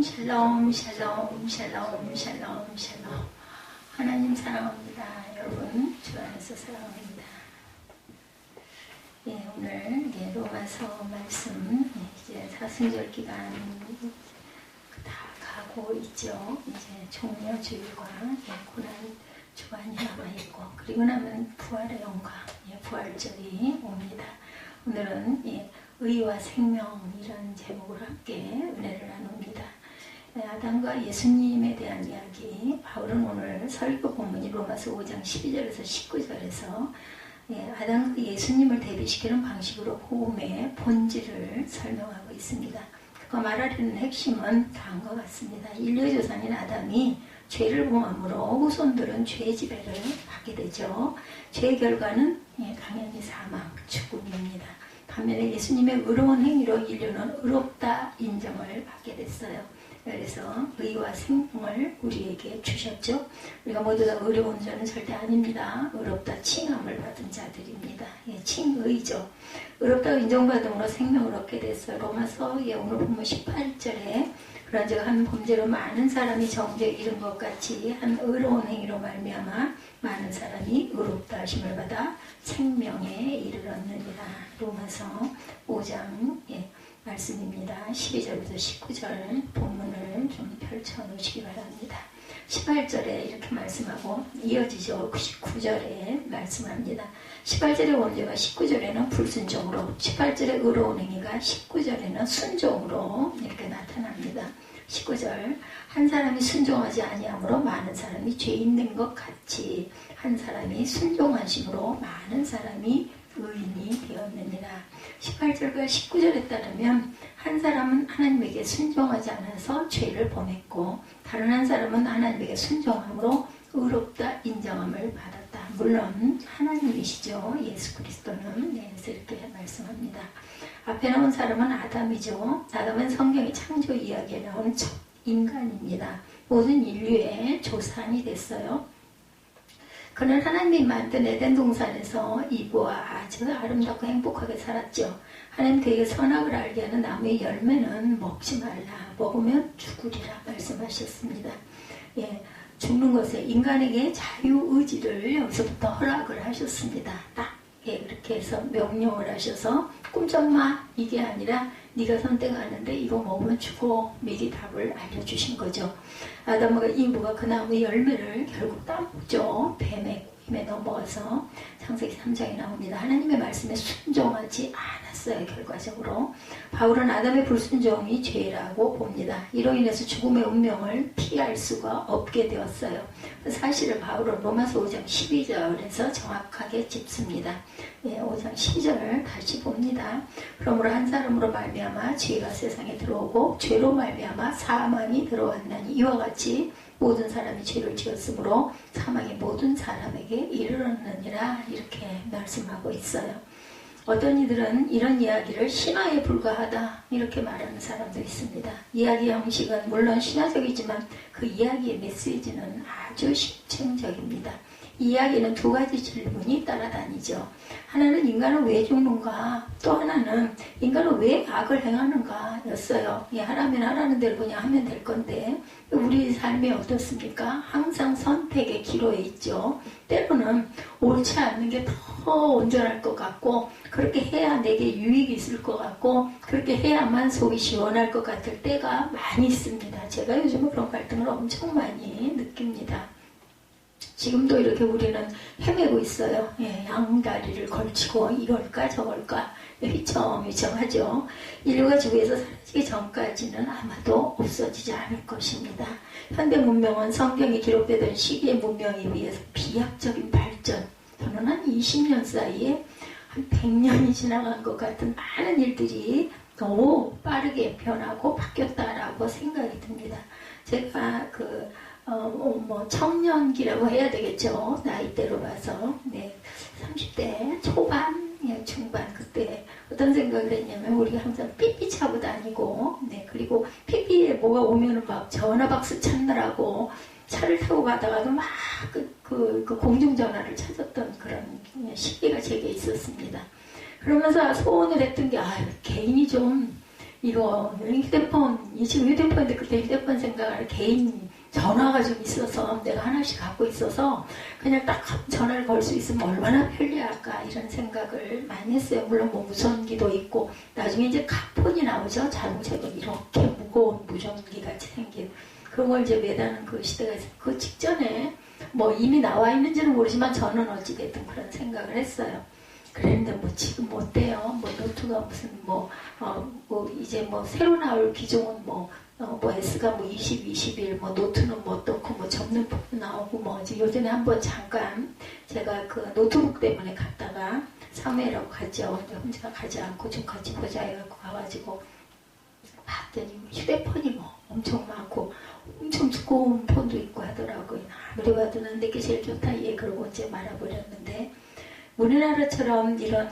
샬롬, 샬롬, 샬롬, 샬롬, 샬롬. 하나님 사랑합니다. 여러분, 주 안에서 사랑합니다. 예, 오늘 로마서 말씀, 이제 사순절 기간 다 가고 있죠. 이제 종려주일과 고난 주간이 남아있고, 그리고 나면 부활의 영광, 부활절이 옵니다. 오늘은 의와 생명이라는 제목으로 함께 은혜를 나눕니다. 아담과 예수님에 대한 이야기, 바울은 오늘 설교 본문이 로마서 5장 12절에서 19절에서 아담과 예수님을 대비시키는 방식으로 복음의 본질을 설명하고 있습니다. 그가 말하려는 핵심은 다음과 같습니다. 인류의 조상인 아담이 죄를 범함으로 후손들은 죄의 지배를 받게 되죠. 죄의 결과는 당연히 사망, 죽음입니다. 반면에 예수님의 의로운 행위로 인류는 의롭다 인정을 받게 됐어요. 그래서 의와 생명을 우리에게 주셨죠. 우리가 모두 다 의로운 자는 절대 아닙니다. 의롭다 칭함을 받은 자들입니다. 칭의죠. 의롭다고 인정받음으로 생명을 얻게 됐어요. 로마서 오늘 본문 18절에 그런 즉 한 범죄로 많은 사람이 정죄에 이른 것 같이 한 의로운 행위로 말미암아 많은 사람이 의롭다 하심을 받아 생명에 이르렀느니라. 로마서 5장 말씀입니다. 12절부터 19절 본문을 좀 펼쳐놓으시기 바랍니다. 18절에 이렇게 말씀하고 이어지죠. 19절에 말씀합니다. 18절의 원죄가 19절에는 불순종으로, 18절의 의로운 행위가 19절에는 순종으로 이렇게 나타납니다. 19절 한 사람이 순종하지 아니함으로 많은 사람이 죄 있는 것 같이 한 사람이 순종하심으로 많은 사람이 의인이 되었느니라. 18절과 19절에 따르면 한 사람은 하나님에게 순종하지 않아서 죄를 범했고 다른 한 사람은 하나님에게 순종함으로 의롭다 인정함을 받았다. 물론 하나님이시죠. 예수 그리스도는. 그래서 이렇게 말씀합니다. 앞에 나온 사람은 아담이죠. 아담은 성경의 창조 이야기에 나온 첫 인간입니다. 모든 인류의 조상이 됐어요. 그는 하나님이 만든 에덴 동산에서 이브와 아주 아름답고 행복하게 살았죠. 하나님 그에게 선악을 알게 하는 나무의 열매는 먹지 말라. 먹으면 죽으리라 말씀하셨습니다. 죽는 것에 인간에게 자유의지를 여기서부터 허락을 하셨습니다. 딱 그렇게 해서 명령을 하셔서 꿈쩍마 이게 아니라 네가 선택하는데 이거 먹으면 죽어. 미리 답을 알려주신 거죠. 아담과 이브가 그 나무의 열매를 결국 따먹죠. 뱀의 힘에 넘어가서 창세기 3장에 나옵니다. 하나님의 말씀에 순종하지 않았어요. 결과적으로 바울은 아담의 불순종이 죄라고 봅니다. 이로 인해서 죽음의 운명을 피할 수가 없게 되었어요. 사실을 바울은 로마서 5장 12절에서 정확하게 짚습니다. 5장 12절을 다시 봅니다. 그러므로 한 사람으로 말미암아 죄가 세상에 들어오고 죄로 말미암아 사망이 들어왔나니 이와 같이 모든 사람이 죄를 지었으므로 사망이 모든 사람에게 이르렀느니라. 이렇게 말씀하고 있어요. 어떤 이들은 이런 이야기를 신화에 불과하다 이렇게 말하는 사람도 있습니다. 이야기 형식은 물론 신화적이지만 그 이야기의 메시지는 아주 실증적입니다. 이 이야기는 두 가지 질문이 따라다니죠. 하나는 인간은 왜 죽는가, 또 하나는 인간은 왜 악을 행하는가 였어요. 하라면 하라는 대로 그냥 하면 될 건데 우리 삶이 어떻습니까? 항상 선택의 기로에 있죠. 때로는 옳지 않는 게 더 온전할 것 같고 그렇게 해야 내게 유익이 있을 것 같고 그렇게 해야만 속이 시원할 것 같을 때가 많이 있습니다. 제가 요즘은 그런 갈등을 엄청 많이 느낍니다. 지금도 이렇게 우리는 헤매고 있어요. 양다리를 걸치고 이럴까 저럴까 휘청휘청하죠. 인류가 지구에서 사라지기 전까지는 아마도 없어지지 않을 것입니다. 현대 문명은 성경에 기록되던 시기의 문명에 비해서 비약적인 발전, 저는 한 20년 사이에 한 100년이 지나간 것 같은 많은 일들이 너무 빠르게 변하고 바뀌었다라고 생각이 듭니다. 제가 청년기라고 해야 되겠죠. 나이대로 봐서. 30대 초반, 중반, 그때 어떤 생각을 했냐면, 우리가 항상 삐삐 차고 다니고, 그리고 삐삐에 뭐가 오면은 막 전화박스 찾느라고 차를 타고 가다가도 막 그 공중전화를 찾았던 그런 시기가 제게 있었습니다. 그러면서 소원을 했던 게, 개인이 좀 이거 휴대폰, 지금 휴대폰인데 그때 휴대폰 생각을 개인 전화가 좀 있어서 내가 하나씩 갖고 있어서 그냥 딱 전화를 걸 수 있으면 얼마나 편리할까 이런 생각을 많이 했어요. 물론 뭐 무전기도 있고 나중에 이제 카폰이 나오죠. 자동차가 이렇게 무거운 무전기 같이 생긴 그런 걸 이제 매다는 그 시대가 있어요. 그 직전에 뭐 이미 나와 있는지는 모르지만 저는 어찌됐든 그런 생각을 했어요. 그랬는데 뭐 지금 뭐 어때요? 뭐 노트가 무슨 뭐 이제 뭐 새로 나올 기종은 뭐 S가 뭐 20, 21, 뭐 노트는 뭐 어떻고 뭐 접는법도 나오고 뭐 요즘에 한번 잠깐 제가 그 노트북 때문에 갔다가 사무회라고 갔죠. 혼자 가지 않고 좀 같이 보자 해갖고 가가지고 봤더니 휴대폰이 뭐 엄청 많고 엄청 두꺼운 폰도 있고 하더라고요. 아무리 봐도 난 내게 제일 좋다 예 그러고 이제 말아버렸는데 우리나라처럼 이런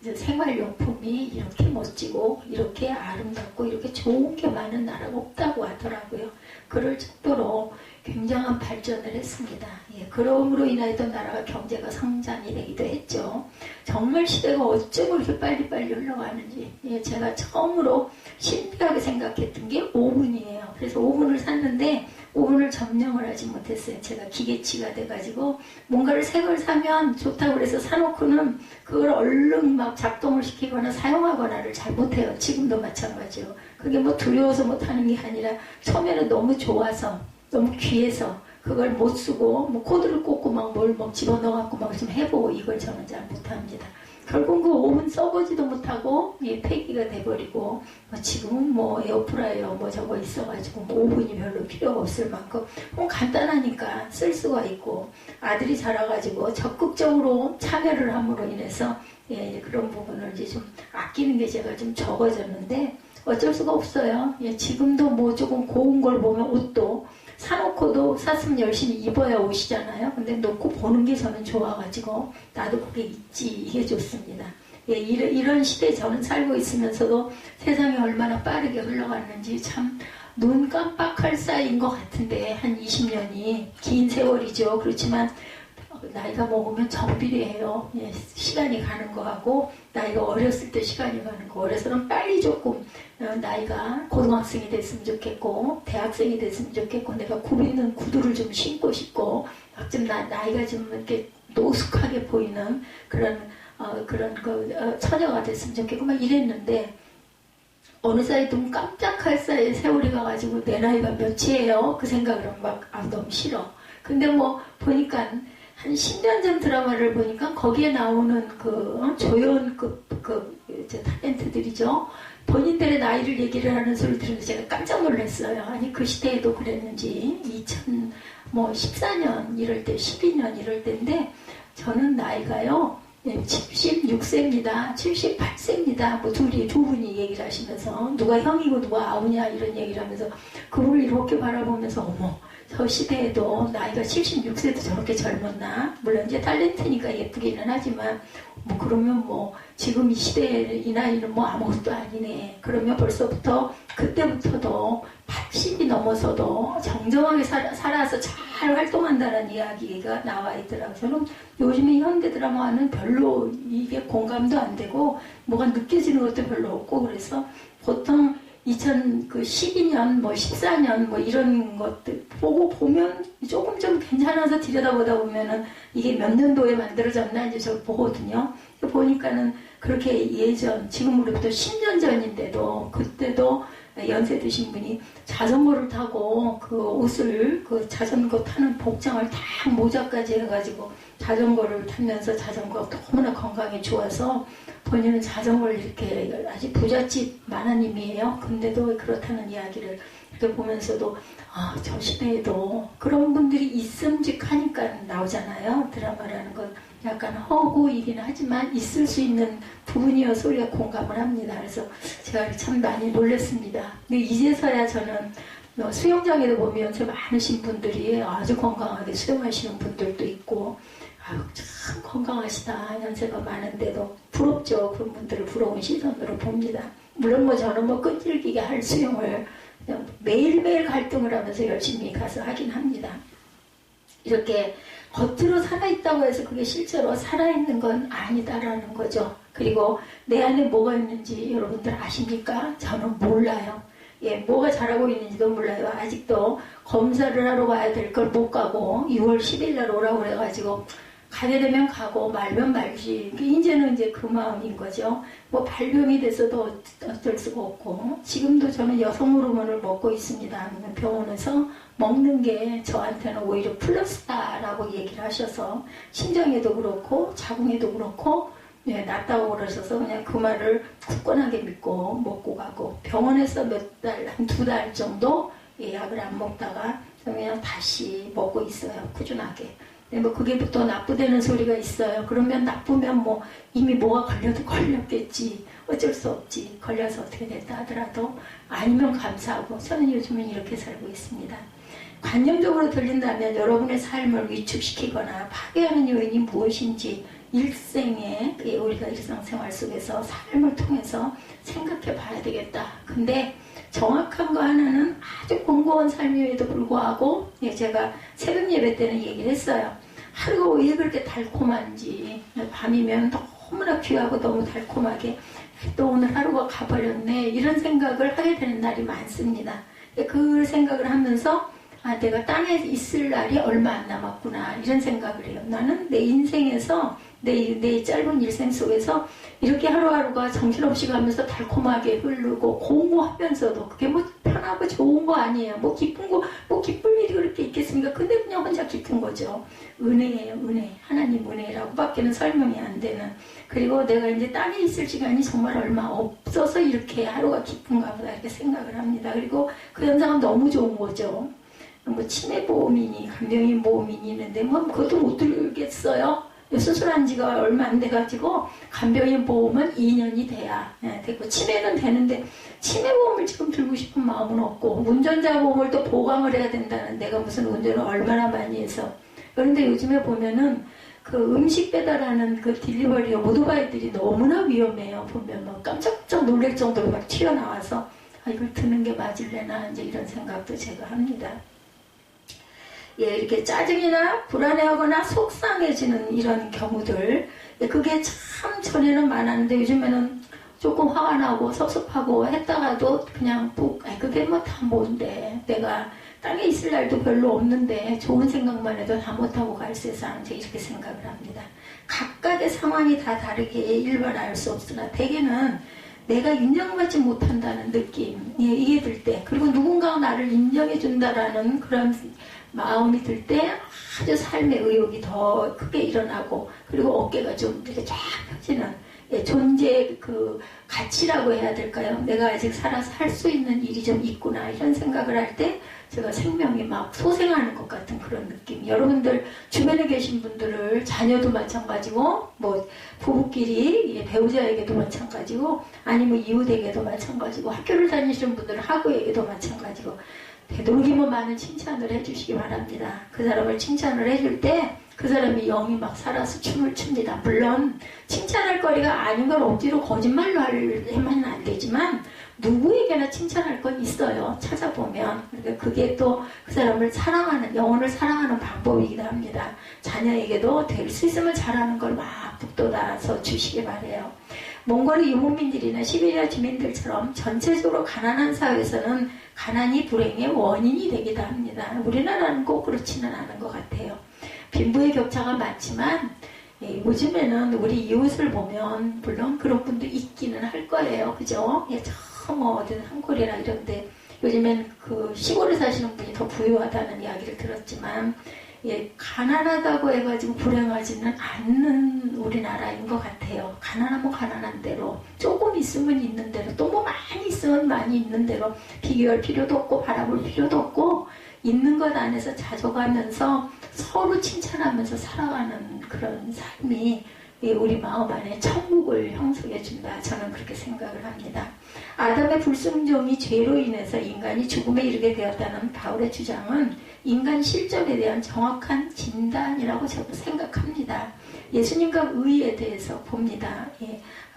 생활용품이 이렇게 멋지고 이렇게 아름답고 이렇게 좋은 게 많은 나라가 없다고 하더라고요. 그럴 정도로 굉장한 발전을 했습니다. 예, 그럼으로 인하여 나라가 경제가 성장이 되기도 했죠. 정말 시대가 어쩜 그렇게 빨리빨리 흘러가는지 예, 제가 처음으로 신기하게 생각했던 게 오븐이에요. 그래서 오븐을 샀는데 오븐을 점령을 하지 못했어요. 제가 기계치가 돼가지고 뭔가를 새 걸 사면 좋다고 그래서 사놓고는 그걸 얼른 막 작동을 시키거나 사용하거나를 잘 못해요. 지금도 마찬가지요. 그게 뭐 두려워서 못하는 게 아니라 처음에는 너무 좋아서 너무 귀해서 그걸 못 쓰고 뭐 코드를 꽂고 막 뭘 막 집어넣어갖고 막 좀 해보고 이걸 저는 잘 못합니다. 결국 그 오븐 써보지도 못하고 예, 폐기가 돼버리고 지금은 뭐 에어프라이어 뭐 저거 있어가지고 뭐 오븐이 별로 필요가 없을 만큼 간단하니까 쓸 수가 있고 아들이 자라가지고 적극적으로 참여를 함으로 인해서 예, 그런 부분을 이제 좀 아끼는 게 제가 좀 적어졌는데 어쩔 수가 없어요. 예, 지금도 뭐 조금 고운 걸 보면 옷도 사놓고도 샀으면 열심히 입어야 옷이잖아요. 근데 놓고 보는 게 저는 좋아가지고 나도 그게 있지 이게 좋습니다. 예, 이런 시대에 저는 살고 있으면서도 세상이 얼마나 빠르게 흘러갔는지 참 눈 깜빡할 사이인 것 같은데 한 20년이 긴 세월이죠. 그렇지만 나이가 먹으면 정비례해요. 예, 시간이 가는 거하고 나이가 어렸을 때 시간이 가는 거. 어려서는 빨리 조금 나이가 고등학생이 됐으면 좋겠고 대학생이 됐으면 좋겠고 내가 굽이는 구두를 좀 신고 싶고 좀 나이가 좀 이렇게 노숙하게 보이는 그런 처녀가 됐으면 좋겠고 막 이랬는데 어느 사이 좀 깜짝할 사이에 세월이 가가지고 내 나이가 몇이에요? 그 생각을 막 너무 싫어. 근데 뭐 보니까 한 10년 전 드라마를 보니까 거기에 나오는 조연급 탤런트들이죠. 본인들의 나이를 얘기를 하는 소리를 들으면서 제가 깜짝 놀랐어요. 아니 그 시대에도 그랬는지 2014년 이럴 때 12년 이럴 때인데 저는 나이가요 76세입니다. 78세입니다. 뭐 두 분이 얘기를 하시면서 누가 형이고 누가 아우냐 이런 얘기를 하면서 그분을 이렇게 바라보면서 어머 저 시대에도 나이가 76세도 저렇게 젊었나? 물론 이제 탤런트니까 예쁘기는 하지만 뭐 그러면 뭐 지금 이 시대에 이 나이는 뭐 아무것도 아니네. 그러면 벌써부터 그때부터도 80이 넘어서도 정정하게 살아서 잘 활동한다는 이야기가 나와 있더라고요. 저는 요즘에 현대 드라마는 별로 이게 공감도 안 되고 뭐가 느껴지는 것도 별로 없고 그래서 보통 2012년, 뭐 14년, 뭐 이런 것들 보면 조금 좀 괜찮아서 들여다보다 보면은 이게 몇 년도에 만들어졌나 이제 저를 보거든요. 보니까는 그렇게 지금으로부터 10년 전인데도 그때도 연세 드신 분이 자전거를 타고 그 옷을 그 자전거 타는 복장을 다 모자까지 해가지고 자전거를 타면서 자전거가 너무나 건강에 좋아서 본인은 자전거를 이렇게 아주 부잣집 마나님이에요. 근데도 그렇다는 이야기를 이렇게 보면서도 저 시대에도 그런 분들이 있음직하니까 나오잖아요. 드라마라는 건 약간 허구이긴 하지만 있을 수 있는 부분이어서 우리가 공감을 합니다. 그래서 제가 참 많이 놀랐습니다. 근데 이제서야 저는 수영장에도 보면 참 많으신 분들이 아주 건강하게 수영하시는 분들도 있고 참 건강하시다. 연세가 많은데도 부럽죠. 그런 분들을 부러운 시선으로 봅니다. 물론 뭐 저는 뭐 끈질기게 할 수영을 그냥 매일매일 갈등을 하면서 열심히 가서 하긴 합니다. 이렇게 겉으로 살아있다고 해서 그게 실제로 살아있는 건 아니다라는 거죠. 그리고 내 안에 뭐가 있는지 여러분들 아십니까? 저는 몰라요. 예, 뭐가 자라고 있는지도 몰라요. 아직도 검사를 하러 가야 될 걸 못 가고 6월 10일 날 오라고 그래가지고 가게 되면 가고 말면 말지. 이제는 이제 그 마음인 거죠. 뭐 발병이 돼서도 어쩔 수가 없고 지금도 저는 여성 호르몬을 먹고 있습니다. 병원에서 먹는 게 저한테는 오히려 플러스다라고 얘기를 하셔서 심장에도 그렇고 자궁에도 그렇고 네, 낫다고 그러셔서 그냥 그 말을 굳건하게 믿고 먹고 가고 병원에서 몇 달, 한 2달 정도 약을 안 먹다가 그냥 다시 먹고 있어요. 꾸준하게. 근데 뭐 그게 또 나쁘다는 소리가 있어요. 그러면 나쁘면 뭐 이미 뭐가 걸려도 걸렸겠지. 어쩔 수 없지. 걸려서 어떻게 됐다 하더라도 아니면 감사하고 저는 요즘은 이렇게 살고 있습니다. 관념적으로 들린다면 여러분의 삶을 위축시키거나 파괴하는 요인이 무엇인지 일생에 우리가 일상생활 속에서 삶을 통해서 생각해 봐야 되겠다. 근데 정확한 거 하나는 아주 공고한 삶임에도 불구하고 제가 새벽 예배 때는 얘기를 했어요. 하루가 왜 그렇게 달콤한지 밤이면 너무나 귀하고 너무 달콤하게 또 오늘 하루가 가버렸네 이런 생각을 하게 되는 날이 많습니다. 그 생각을 하면서 내가 땅에 있을 날이 얼마 안 남았구나 이런 생각을 해요. 나는 내 인생에서 내 짧은 일생 속에서 이렇게 하루하루가 정신없이 가면서 달콤하게 흐르고 공고하면서도 그게 뭐 편하고 좋은 거 아니에요. 뭐 기쁜 거, 뭐 기쁠 일이 그렇게 있겠습니까? 근데 그냥 혼자 기쁜 거죠. 은혜예요, 은혜. 하나님 은혜라고 밖에는 설명이 안 되는. 그리고 내가 이제 땅에 있을 시간이 정말 얼마 없어서 이렇게 하루가 기쁜가 보다 이렇게 생각을 합니다. 그리고 그 현상은 너무 좋은 거죠. 뭐 치매보험이니 간병인보험이니 있는데 뭐 그것도 못 들겠어요. 수술한 지가 얼마 안 돼가지고 간병인 보험은 2년이 돼야 되고 치매는 되는데 치매보험을 지금 들고 싶은 마음은 없고 운전자 보험을 또 보강을 해야 된다는 내가 무슨 운전을 얼마나 많이 해서 그런데 요즘에 보면은 그 음식 배달하는 그 딜리버리 오토바이들이 너무나 위험해요. 보면 뭐 깜짝깜짝 놀랄 정도로 막 튀어나와서 이걸 드는 게 맞을래나 이제 이런 생각도 제가 합니다. 예, 이렇게 짜증이나 불안해하거나 속상해지는 이런 경우들 그게 참 전에는 많았는데 요즘에는 조금 화가 나고 섭섭하고 했다가도 그냥 그게 뭐 다 뭔데 내가 땅에 있을 날도 별로 없는데 좋은 생각만 해도 다 못하고 갈 세상 제가 이렇게 생각을 합니다. 각각의 상황이 다 다르게 일반화할 수 없으나 대개는 내가 인정받지 못한다는 느낌 이게 들 때 그리고 누군가가 나를 인정해준다라는 그런 마음이 들 때 아주 삶의 의욕이 더 크게 일어나고 그리고 어깨가 좀 이렇게 쫙 펴지는 존재의 그 가치라고 해야 될까요? 내가 아직 살아서 할 수 있는 일이 좀 있구나 이런 생각을 할 때 제가 생명이 막 소생하는 것 같은 그런 느낌. 여러분들 주변에 계신 분들을 자녀도 마찬가지고 뭐 부부끼리 배우자에게도 마찬가지고 아니면 이웃에게도 마찬가지고 학교를 다니시는 분들은 학우에게도 마찬가지고 되도록이면 많은 칭찬을 해주시기 바랍니다. 그 사람을 칭찬을 해줄 때 그 사람이 영이 막 살아서 춤을 춥니다. 물론 칭찬할 거리가 아닌 걸 억지로 거짓말로 하면 안 되지만 누구에게나 칭찬할 건 있어요. 찾아보면. 그러니까 그게 또 그 사람을 사랑하는, 영혼을 사랑하는 방법이기도 합니다. 자녀에게도 될 수 있으면 잘하는 걸 막 북돋아서 주시기 바래요. 몽골의 유목민들이나 시베리아 주민들처럼 전체적으로 가난한 사회에서는 가난이 불행의 원인이 되기도 합니다. 우리나라는 꼭 그렇지는 않은 것 같아요. 빈부의 격차가 많지만 요즘에는 우리 이웃을 보면 물론 그런 분도 있기는 할 거예요. 그죠? 저 어디 한골이나 이런데 요즘엔 그 시골에 사시는 분이 더 부유하다는 이야기를 들었지만 가난하다고 해가지고 불행하지는 않는 우리나라인 것 같아요. 가난하면 가난한 대로 조금 있으면 있는 대로 또 뭐 많이 있으면 많이 있는 대로 비교할 필요도 없고 바라볼 필요도 없고 있는 것 안에서 자족하면서 서로 칭찬하면서 살아가는 그런 삶이 우리 마음 안에 천국을 형성해 준다. 저는 그렇게 생각을 합니다. 아담의 불순종이 죄로 인해서 인간이 죽음에 이르게 되었다는 바울의 주장은 인간 실존에 대한 정확한 진단이라고 저도 생각합니다. 예수님과 의에 대해서 봅니다.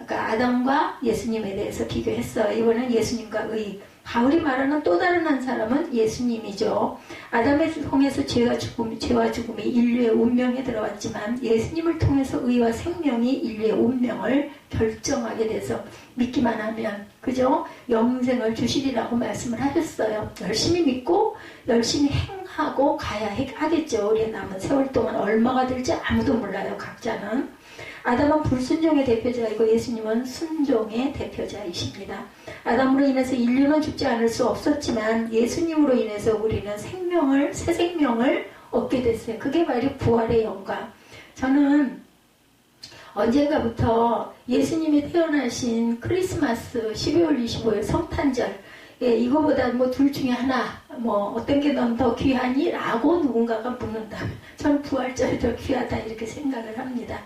아까 아담과 예수님에 대해서 비교했어요. 이번엔 예수님과 의. 바울이 말하는 또 다른 한 사람은 예수님이죠. 아담을 통해서 죄와 죽음이 인류의 운명에 들어왔지만 예수님을 통해서 의와 생명이 인류의 운명을 결정하게 돼서 믿기만 하면 그죠? 영생을 주시리라고 말씀을 하셨어요. 열심히 믿고 열심히 행하고 가야 하겠죠. 우리의 남은 세월 동안 얼마가 될지 아무도 몰라요. 각자는. 아담은 불순종의 대표자이고 예수님은 순종의 대표자이십니다. 아담으로 인해서 인류는 죽지 않을 수 없었지만 예수님으로 인해서 우리는 새 생명을 얻게 됐어요. 그게 바로 부활의 영광. 저는 언젠가부터 예수님이 태어나신 크리스마스 12월 25일 성탄절, 이거보다 뭐 둘 중에 하나, 뭐 어떤 게 넌 더 귀하니? 라고 누군가가 묻는다. 저는 부활절이 더 귀하다 이렇게 생각을 합니다.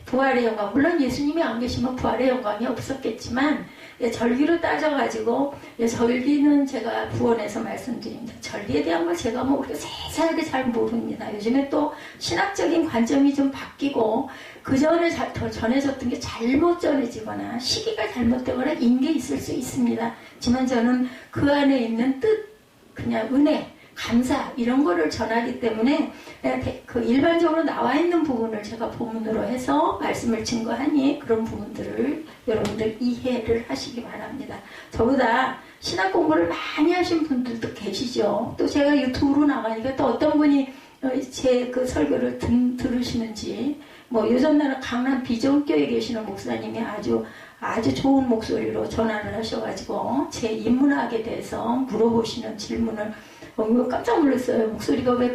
부활의 영광, 물론 예수님이 안 계시면 부활의 영광이 없었겠지만 절기로 따져가지고 절기는 제가 부원에서 말씀드립니다. 절기에 대한 걸 제가 뭐 그렇게 세세하게 잘 모릅니다. 요즘에 또 신학적인 관점이 좀 바뀌고 그 전에 더 전해졌던 게 잘못 전해지거나 시기가 잘못되거나 인게 있을 수 있습니다. 하지만 저는 그 안에 있는 뜻, 그냥 은혜, 감사 이런 거를 전하기 때문에 그 일반적으로 나와 있는 부분을 제가 본문으로 해서 말씀을 증거하니 그런 부분들을 여러분들 이해를 하시기 바랍니다. 저보다 신학 공부를 많이 하신 분들도 계시죠. 또 제가 유튜브로 나가니까 또 어떤 분이 제 그 설교를 들으시는지 뭐 요즘날은 강남 비전교에 계시는 목사님이 아주 좋은 목소리로 전화를 하셔가지고 제 인문학에 대해서 물어보시는 질문을 깜짝 놀랐어요. 목소리가 왜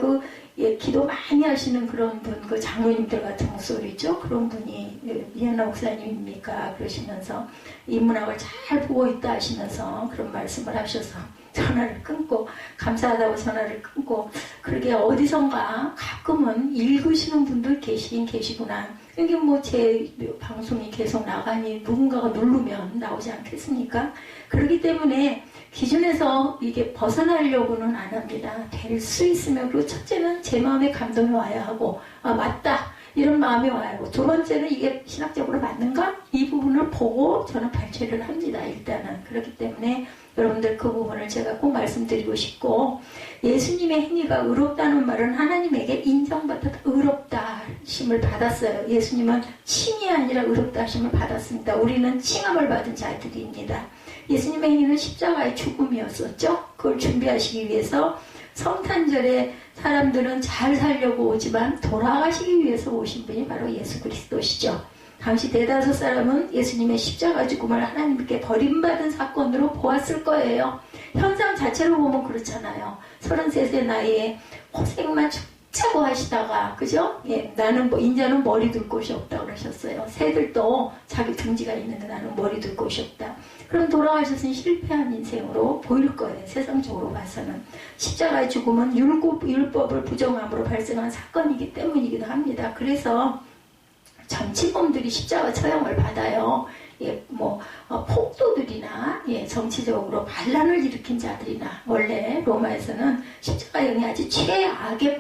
기도 많이 하시는 그런 분, 그 장로님들 같은 목소리죠. 그런 분이 이현아 목사님입니까? 그러시면서 인문학을 잘 보고 있다 하시면서 그런 말씀을 하셔서 전화를 끊고 감사하다고 전화를 끊고 그러게 어디선가 가끔은 읽으시는 분들 계시긴 계시구나. 이게 뭐 제 방송이 계속 나가니 누군가가 누르면 나오지 않겠습니까? 그렇기 때문에 기준에서 이게 벗어나려고는 안 합니다. 될 수 있으면 그리고 첫째는 제 마음에 감동이 와야 하고 맞다 이런 마음이 와야 하고 두 번째는 이게 신학적으로 맞는가? 이 부분을 보고 저는 발췌를 합니다. 일단은 그렇기 때문에 여러분들 그 부분을 제가 꼭 말씀드리고 싶고 예수님의 행위가 의롭다는 말은 하나님에게 인정받았다. 의롭다 하심을 받았어요. 예수님은 칭이 아니라 의롭다 하심을 받았습니다. 우리는 칭함을 받은 자들입니다. 예수님의 행위는 십자가의 죽음이었었죠. 그걸 준비하시기 위해서 성탄절에 사람들은 잘 살려고 오지만 돌아가시기 위해서 오신 분이 바로 예수 그리스도시죠. 당시 대다수 사람은 예수님의 십자가 죽음을 하나님께 버림받은 사건으로 보았을 거예요. 현상 자체로 보면 그렇잖아요. 33세 나이에 고생만 차고 하시다가 그죠? 예, 나는 인자는 머리 둘 곳이 없다 그러셨어요. 새들도 자기 둥지가 있는데 나는 머리 둘 곳이 없다. 그럼 돌아가셨으니 실패한 인생으로 보일 거예요. 세상적으로 봐서는. 십자가의 죽음은 율법을 부정함으로 발생한 사건이기 때문이기도 합니다. 그래서 정치범들이 십자가 처형을 받아요. 폭도들이나 정치적으로 반란을 일으킨 자들이나 원래 로마에서는 십자가형이 아주 최악의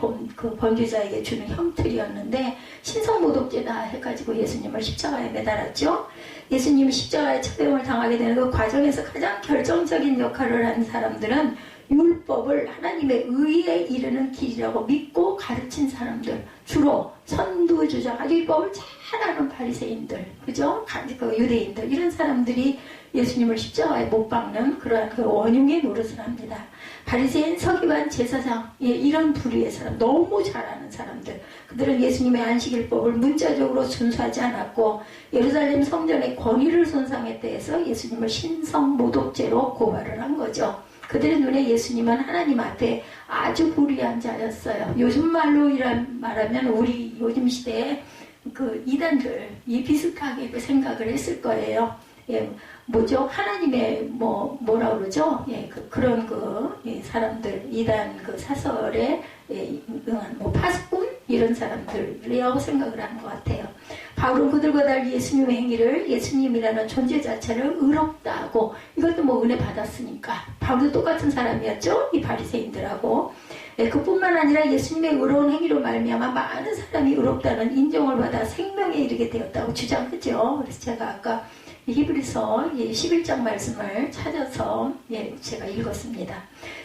범죄자에게 주는 형틀이었는데 신성모독죄다 해가지고 예수님을 십자가에 매달았죠. 예수님이 십자가에 처형을 당하게 되는 그 과정에서 가장 결정적인 역할을 한 사람들은 율법을 하나님의 의에 이르는 길이라고 믿고 가르친 사람들, 주로 선두주자, 율법을 잘 아는 바리새인들, 그죠? 그 유대인들, 이런 사람들이 예수님을 십자가에 못 박는 그러한 그 원흉의 노릇을 합니다. 바리새인, 서기관, 제사장, 이런 부류의 사람, 너무 잘 아는 사람들, 그들은 예수님의 안식일법을 문자적으로 준수하지 않았고 예루살렘 성전의 권위를 손상했다 해서 예수님을 신성모독죄로 고발을 한 거죠. 그들의 눈에 예수님은 하나님 앞에 아주 불의한 자였어요. 요즘 말로 말하면 우리 요즘 시대에 그 이단들이 비슷하게 생각을 했을 거예요. 뭐죠? 하나님의 뭐라 그러죠? 그런 사람들, 이단 사설에 응한 파수꾼 이런 사람들이라고 생각을 하는 것 같아요. 바울은 그들과 달리 예수님의 행위를 예수님이라는 존재 자체를 의롭다고, 이것도 은혜 받았으니까 바울도 똑같은 사람이었죠. 이 바리새인들하고. 그뿐만 아니라 예수님의 의로운 행위로 말미암아 많은 사람이 의롭다는 인정을 받아 생명에 이르게 되었다고 주장하죠. 그래서 제가 아까 히브리서 11장 말씀을 찾아서 제가 읽었습니다.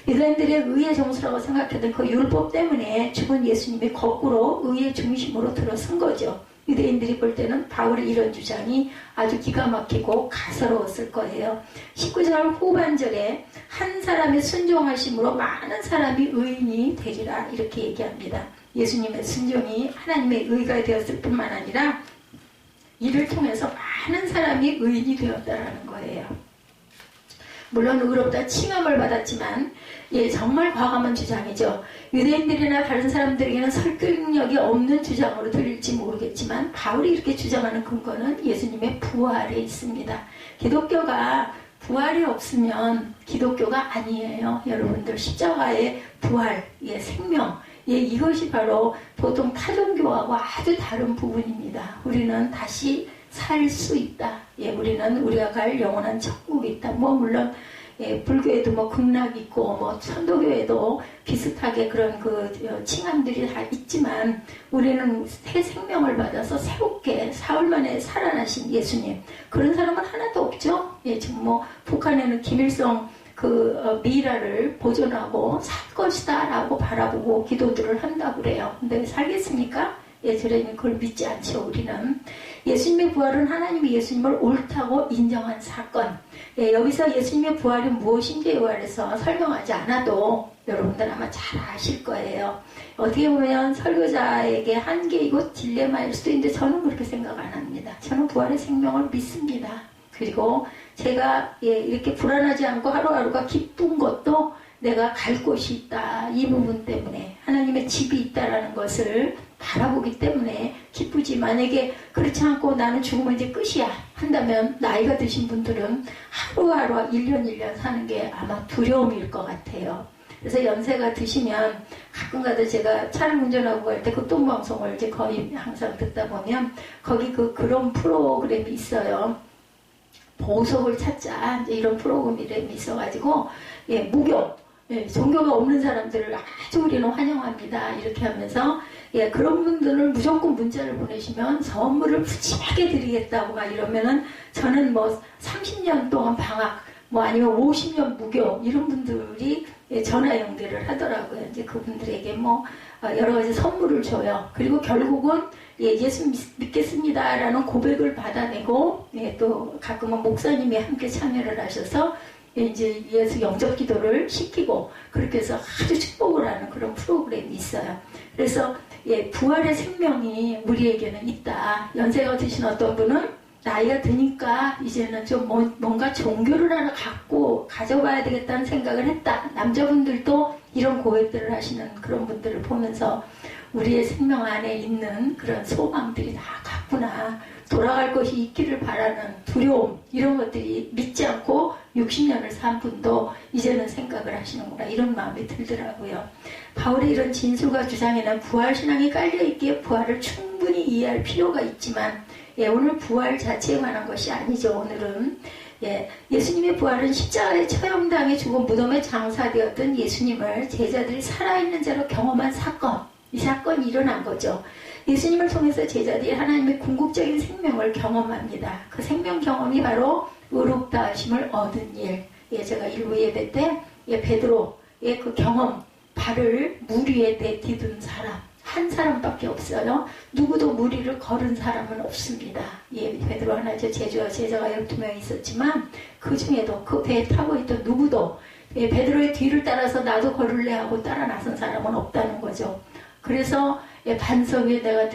유대인들의 의의 정수라고 생각했던 그 율법 때문에 죽은 예수님이 거꾸로 의의 중심으로 들어선 거죠. 유대인들이 볼 때는 바울의 이런 주장이 아주 기가 막히고 가소로웠을 거예요. 19절 후반절에 한 사람의 순종하심으로 많은 사람이 의인이 되리라 이렇게 얘기합니다. 예수님의 순종이 하나님의 의가 되었을 뿐만 아니라 이를 통해서 많은 사람이 의인이 되었다라는 거예요. 물론 의롭다 칭함을 받았지만 정말 과감한 주장이죠. 유대인들이나 다른 사람들에게는 설득력이 없는 주장으로 들릴지 모르겠지만 바울이 이렇게 주장하는 근거는 예수님의 부활에 있습니다. 기독교가 부활이 없으면 기독교가 아니에요. 여러분들 십자가의 부활, 생명, 이것이 바로 보통 타종교하고 아주 다른 부분입니다. 우리는 다시 살 수 있다. 우리는 우리가 갈 영원한 천국이 있다. 물론 불교에도 극락이 있고 천도교에도 비슷하게 그런 칭함들이 다 있지만 우리는 새 생명을 받아서 새롭게 사흘 만에 살아나신 예수님, 그런 사람은 하나도 없죠. 지금 북한에는 김일성 미라를 보존하고 살 것이다 라고 바라보고 기도들을 한다고 그래요. 근데 살겠습니까? 저희는 그걸 믿지 않죠. 우리는 예수님의 부활은 하나님이 예수님을 옳다고 인정한 사건. 여기서 예수님의 부활이 무엇인지에 관해서 설명하지 않아도 여러분들 아마 잘 아실 거예요. 어떻게 보면 설교자에게 한계이고 딜레마일 수도 있는데 저는 그렇게 생각 안 합니다. 저는 부활의 생명을 믿습니다. 그리고 제가 이렇게 불안하지 않고 하루하루가 기쁜 것도 내가 갈 곳이 있다. 이 부분 때문에 하나님의 집이 있다라는 것을 바라보기 때문에 기쁘지. 만약에 그렇지 않고 나는 죽으면 이제 끝이야 한다면 나이가 드신 분들은 하루하루 1년 1년 사는 게 아마 두려움일 것 같아요. 그래서 연세가 드시면 가끔가다 제가 차를 운전하고 갈 때 극동방송을 이제 거의 항상 듣다 보면 거기 그런 프로그램이 있어요. 보석을 찾자 이런 프로그램이 있어가지고 무교 종교가 없는 사람들을 아주 우리는 환영합니다 이렇게 하면서 그런 분들을 무조건 문자를 보내시면 선물을 푸짐하게 드리겠다고 막 이러면은 저는 30년 동안 방학 아니면 50년 무교 이런 분들이 전화 연결을 하더라고요. 이제 그분들에게 여러 가지 선물을 줘요. 그리고 결국은 예수 믿겠습니다라는 고백을 받아내고 또 가끔은 목사님이 함께 참여를 하셔서 이제 예수 영접 기도를 시키고 그렇게 해서 아주 축복을 하는 그런 프로그램이 있어요. 그래서 부활의 생명이 우리에게는 있다. 연세가 드신 어떤 분은 나이가 드니까 이제는 좀 뭔가 종교를 하나 가져봐야 되겠다는 생각을 했다. 남자분들도 이런 고백들을 하시는 그런 분들을 보면서 우리의 생명 안에 있는 그런 소망들이 다 같구나. 돌아갈 것이 있기를 바라는 두려움 이런 것들이 믿지 않고 60년을 산 분도 이제는 생각을 하시는구나 이런 마음이 들더라고요. 바울의 이런 진술과 주장에는 부활신앙이 깔려있기에 부활을 충분히 이해할 필요가 있지만 오늘 부활 자체에 관한 것이 아니죠. 오늘은 예수님의 부활은 십자가에 처형당해 죽은 무덤에 장사되었던 예수님을 제자들이 살아있는 자로 경험한 사건, 이 사건이 일어난 거죠. 예수님을 통해서 제자들이 하나님의 궁극적인 생명을 경험합니다. 그 생명 경험이 바로 의롭다 하심을 얻은 일. 제가 일부 예배 때 베드로의 그 경험, 발을 물 위에 내디딘 사람 한 사람밖에 없어요. 누구도 물 위를 걸은 사람은 없습니다. 베드로 하나죠. 제자가 12명 있었지만 그 중에도 그 배에 타고 있던 누구도 베드로의 뒤를 따라서 나도 걸을래 하고 따라 나선 사람은 없다는 거죠. 그래서 반석 위에 내가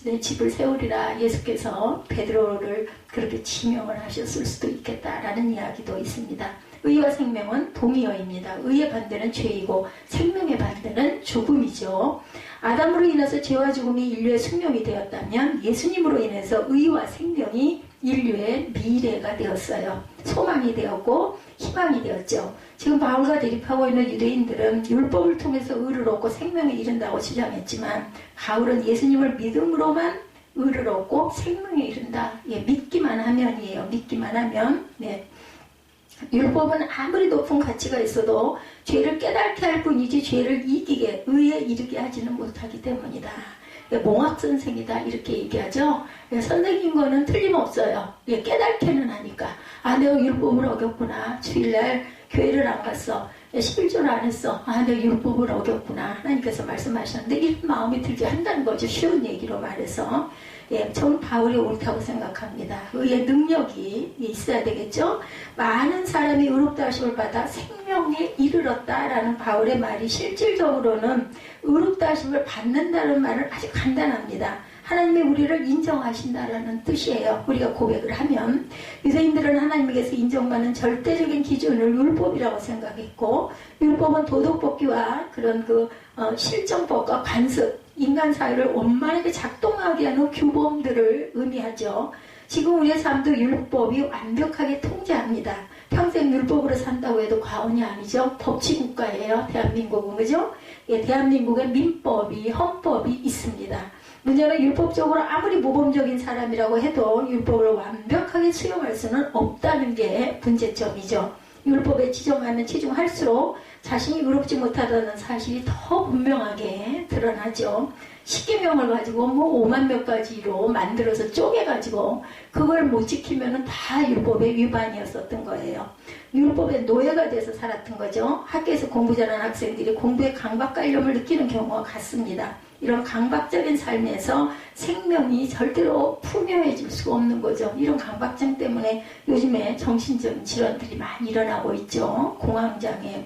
내 집을 세우리라 예수께서 베드로를 그렇게 지명을 하셨을 수도 있겠다라는 이야기도 있습니다. 의와 생명은 동의어입니다. 의의 반대는 죄이고 생명의 반대는 죽음이죠. 아담으로 인해서 죄와 죽음이 인류의 숙명이 되었다면 예수님으로 인해서 의와 생명이 인류의 미래가 되었어요. 소망이 되었고 희망이 되었죠. 지금 바울과 대립하고 있는 유대인들은 율법을 통해서 의를 얻고 생명에 이른다고 주장했지만 바울은 예수님을 믿음으로만 의를 얻고 생명에 이른다. 믿기만 하면이에요. 믿기만 하면. 율법은 아무리 높은 가치가 있어도 죄를 깨닫게 할 뿐이지 죄를 이기게 의에 이르게 하지는 못하기 때문이다. 몽학 선생이다 이렇게 얘기하죠. 선생님 거는 틀림없어요. 깨닫게는 하니까 내가 율법을 어겼구나. 주일날 교회를 안 갔어. 11조를 안 했어. 내가 율법을 어겼구나. 하나님께서 말씀하셨는데 이런 마음이 들게 한다는 거죠. 쉬운 얘기로 말해서. 저는 바울이 옳다고 생각합니다. 의의 능력이 있어야 되겠죠. 많은 사람이 의롭다 하심을 받아 생명에 이르렀다라는 바울의 말이 실질적으로는 의롭다 하심을 받는다는 말은 아주 간단합니다. 하나님이 우리를 인정하신다라는 뜻이에요. 우리가 고백을 하면 유대인들은 하나님께서 인정받는 절대적인 기준을 율법이라고 생각했고, 율법은 도덕법규와 그런 실정법과 관습, 인간 사회를 원만하게 작동하게 하는 규범들을 의미하죠. 지금 우리의 삶도 율법이 완벽하게 통제합니다. 평생 율법으로 산다고 해도 과언이 아니죠. 법치국가예요. 대한민국은. 그죠? 대한민국에 민법이, 헌법이 있습니다. 문제는 율법적으로 아무리 모범적인 사람이라고 해도 율법을 완벽하게 수용할 수는 없다는 게 문제점이죠. 율법에 지정하면 지정할수록 자신이 의롭지 못하다는 사실이 더 분명하게 드러나죠. 십계명을 가지고 5만 몇 가지로 만들어서 쪼개가지고 그걸 못 지키면은 다 율법의 위반이었었던 거예요. 율법의 노예가 돼서 살았던 거죠. 학교에서 공부 잘하는 학생들이 공부에 강박관념을 느끼는 경우가 같습니다. 이런 강박적인 삶에서 생명이 절대로 풍요해질 수가 없는 거죠. 이런 강박증 때문에 요즘에 정신적인 질환들이 많이 일어나고 있죠. 공황장애,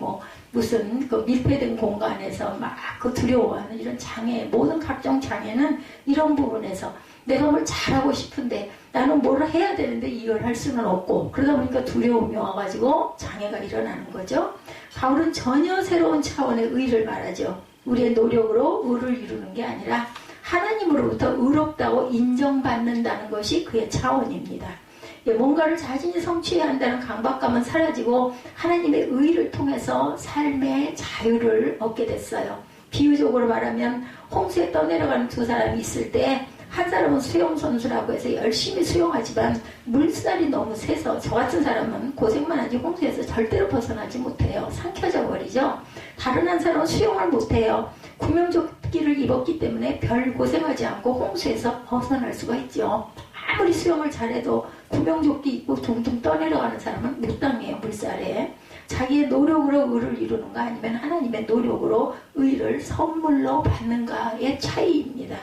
무슨 밀폐된 공간에서 막 두려워하는 이런 장애, 모든 각종 장애는 이런 부분에서 내가 뭘 잘하고 싶은데 나는 뭘 해야 되는데 이걸 할 수는 없고, 그러다 보니까 두려움이 와가지고 장애가 일어나는 거죠. 바울은 전혀 새로운 차원의 의를 말하죠. 우리의 노력으로 의를 이루는 게 아니라 하나님으로부터 의롭다고 인정받는다는 것이 그의 차원입니다. 뭔가를 자신이 성취해야 한다는 강박감은 사라지고 하나님의 의를 통해서 삶의 자유를 얻게 됐어요. 비유적으로 말하면 홍수에 떠내려가는 두 사람이 있을 때 한 사람은 수영선수라고 해서 열심히 수영하지만 물살이 너무 세서 저 같은 사람은 고생만 하지 홍수에서 절대로 벗어나지 못해요. 삼켜져 버리죠. 다른 한 사람은 수영을 못해요. 구명조끼를 입었기 때문에 별 고생하지 않고 홍수에서 벗어날 수가 있죠. 아무리 수영을 잘해도 구명조끼 입고 둥둥 떠내려가는 사람은 못 당해요. 물살에. 자기의 노력으로 의를 이루는가 아니면 하나님의 노력으로 의를 선물로 받는가의 차이입니다.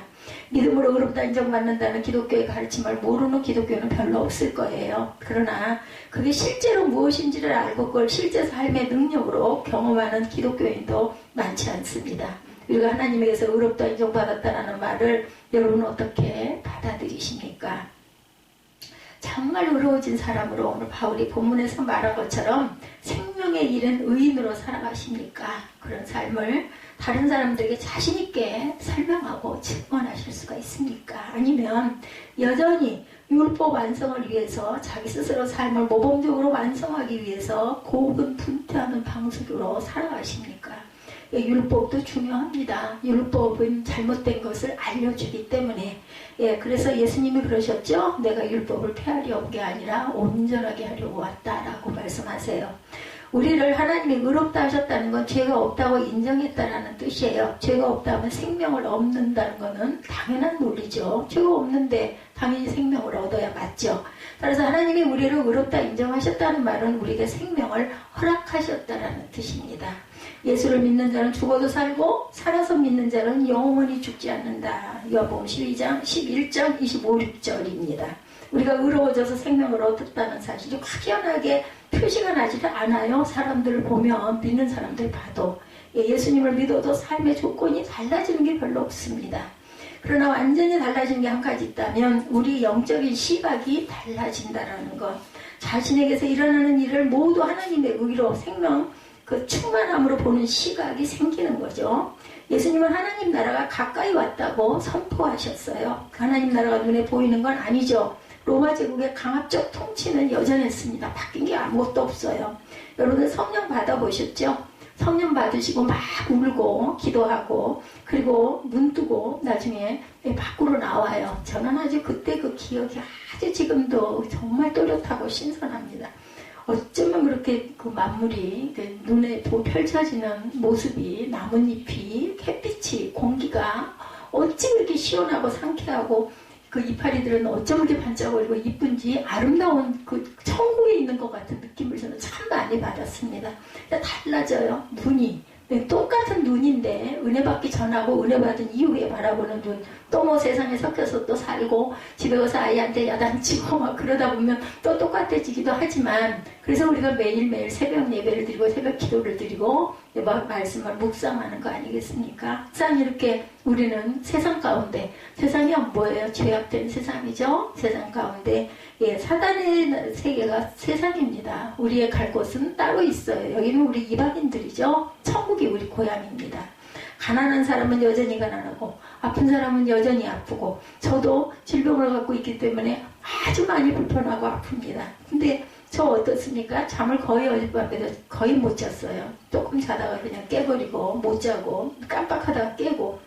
믿음으로 의롭다 인정받는다는 기독교의 가르침을 모르는 기독교는 별로 없을 거예요. 그러나 그게 실제로 무엇인지를 알고 그걸 실제 삶의 능력으로 경험하는 기독교인도 많지 않습니다. 우리가 하나님에게서 의롭다 인정받았다는 말을 여러분은 어떻게 받아들이십니까? 정말 의로워진 사람으로 오늘 바울이 본문에서 말한 것처럼 생명에 이른 의인으로 살아가십니까? 그런 삶을 다른 사람들에게 자신있게 설명하고 증언하실 수가 있습니까? 아니면 여전히 율법 완성을 위해서 자기 스스로 삶을 모범적으로 완성하기 위해서 고군분투하는 방식으로 살아가십니까? 율법도 중요합니다. 율법은 잘못된 것을 알려주기 때문에 그래서 예수님이 그러셨죠. 내가 율법을 폐하려 온 게 아니라 온전하게 하려고 왔다라고 말씀하세요. 우리를 하나님이 의롭다 하셨다는 건 죄가 없다고 인정했다라는 뜻이에요. 죄가 없다면 생명을 얻는다는 것은 당연한 논리죠. 죄가 없는데 당연히 생명을 얻어야 맞죠. 따라서 하나님이 우리를 의롭다 인정하셨다는 말은 우리에게 생명을 허락하셨다라는 뜻입니다. 예수를 믿는 자는 죽어도 살고 살아서 믿는 자는 영원히 죽지 않는다. 요한복음 12장 11장 25, 6절입니다. 우리가 의로워져서 생명을 얻었다는 사실이 확연하게 표시가 나지를 않아요. 사람들을 보면, 믿는 사람들 봐도. 예수님을 믿어도 삶의 조건이 달라지는 게 별로 없습니다. 그러나 완전히 달라지는 게 한 가지 있다면 우리 영적인 시각이 달라진다라는 것. 자신에게서 일어나는 일을 모두 하나님의 의로 생명, 충만함으로 보는 시각이 생기는 거죠. 예수님은 하나님 나라가 가까이 왔다고 선포하셨어요. 하나님 나라가 눈에 보이는 건 아니죠. 로마 제국의 강압적 통치는 여전했습니다. 바뀐 게 아무것도 없어요. 여러분 성령 받아보셨죠? 성령 받으시고 막 울고 기도하고 그리고 눈 뜨고 나중에 밖으로 나와요. 저는 아주 그때 그 기억이 아주 지금도 정말 또렷하고 신선합니다. 어쩌면 그렇게 그 만물이 눈에 펼쳐지는 모습이 나뭇잎이 햇빛이 공기가 어찌 그렇게 시원하고 상쾌하고 그 이파리들은 어쩜 이렇게 반짝거리고 이쁜지 아름다운 그 천국에 있는 것 같은 느낌을 저는 참 많이 받았습니다. 달라져요. 눈이. 네, 똑같은 눈인데 은혜 받기 전하고 은혜 받은 이후에 바라보는 눈, 또 뭐 세상에 섞여서 또 살고 집에 가서 아이한테 야단치고 막 그러다 보면 또 똑같아지기도 하지만, 그래서 우리가 매일매일 새벽 예배를 드리고 새벽 기도를 드리고 말씀을 묵상하는 거 아니겠습니까? 항상 이렇게 우리는 세상 가운데, 세상이 뭐예요? 죄악된 세상이죠. 세상 가운데 사단의 세계가 세상입니다. 우리의 갈 곳은 따로 있어요. 여기는 우리 이방인들이죠. 천국이 우리 고향입니다. 가난한 사람은 여전히 가난하고 아픈 사람은 여전히 아프고, 저도 질병을 갖고 있기 때문에 아주 많이 불편하고 아픕니다. 근데 저 어떻습니까? 잠을 거의 어젯밤에도 거의 못 잤어요. 조금 자다가 그냥 깨버리고 못 자고 깜빡하다가 깨고.